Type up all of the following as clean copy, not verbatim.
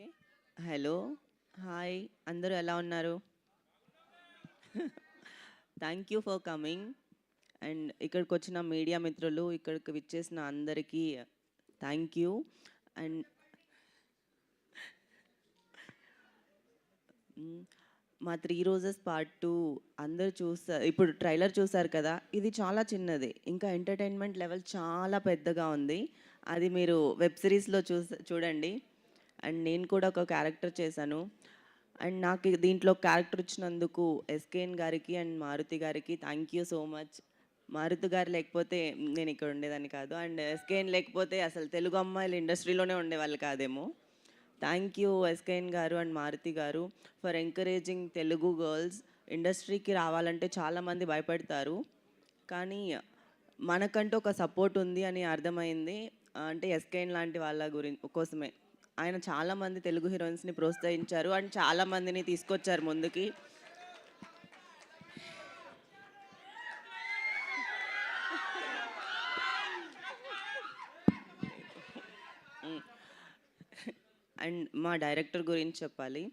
Okay. Hello. Hi. అందరూ ఎలా ఉన్నారు? Thank you for coming. And ఇక్కడికొచ్చిన మీడియా మిత్రులు, ఇక్కడికి విచ్చేసిన అందరికీ థ్యాంక్ యూ. అండ్ మా 3 రోజెస్ పార్ట్ 2 అందరూ చూస్తారు. ఇప్పుడు ట్రైలర్ చూసారు కదా! ఇది చాలా చిన్నది. ఇంకా ఎంటర్‌టైన్‌మెంట్ లెవెల్ చాలా పెద్దగా ఉంది. అది మీరు వెబ్ సిరీస్‌లో చూడండి. అండ్ నేను కూడా ఒక క్యారెక్టర్ చేశాను. అండ్ నాకు దీంట్లో క్యారెక్టర్ ఇచ్చినందుకు ఎస్కేఎన్ గారికి అండ్ మారుతి గారికి thank you so much. Maruti garu లేకపోతే నేను ఇక్కడ ఉండేదాన్ని కాదు. అండ్ ఎస్కేఎన్ లేకపోతే అసలు తెలుగు అమ్మాయిలు ఇండస్ట్రీలోనే ఉండేవాళ్ళు కాదేమో. థ్యాంక్ యూ ఎస్కేఎన్ గారు అండ్ మారుతి గారు ఫర్ ఎంకరేజింగ్ తెలుగు గర్ల్స్. ఇండస్ట్రీకి రావాలంటే చాలామంది భయపడతారు, కానీ మనకంటూ ఒక సపోర్ట్ ఉంది అని అర్థమైంది. అంటే ఎస్కేఎన్ లాంటి వాళ్ళ కోసమే. ఆయన చాలామంది తెలుగు హీరోయిన్స్ని ప్రోత్సహించారు అండ్ చాలామందిని తీసుకొచ్చారు ముందుకి. అండ్ మా డైరెక్టర్ గురించి చెప్పాలి.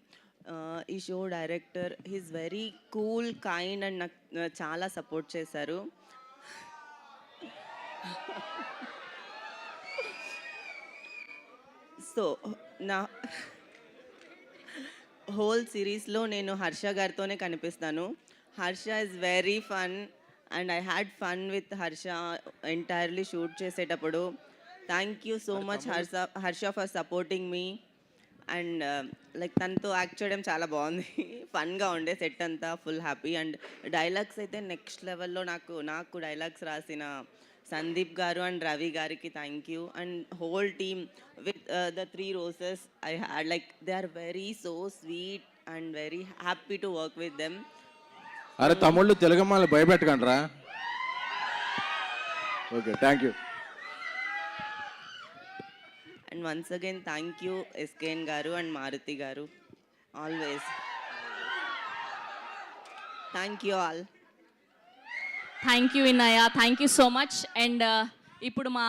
ఈ show director he's very cool, kind and నాకు చాలా సపోర్ట్ చేశారు. సో నా హోల్ సిరీస్లో నేను హర్ష గారితోనే కనిపిస్తాను. Harsha is very fun and I had fun with Harsha entirely shoot చేసేటప్పుడు. Thank you so much Harsha for supporting me. And like తనతో యాక్ట్ చేయడం చాలా బాగుంది. ఫన్గా ఉండే సెట్ అంతా, ఫుల్ హ్యాపీ. అండ్ డైలాగ్స్ అయితే నెక్స్ట్ లెవెల్లో. నాకు డైలాగ్స్ రాసిన సందీప్ గారు అండ్ రవి గారికి thank you. And whole team with the 3 roses I had, like they are very so sweet and very happy to work with them. అరే తమ్ముళ్ళు తెలుగమ్మాయిని భయపెట్టకండి రా. Okay, thank you. And once again thank you SKN garu and Maruti garu, always. Thank you all. Thank you Vinaya, thank you so much. And ఇప్పుడు మా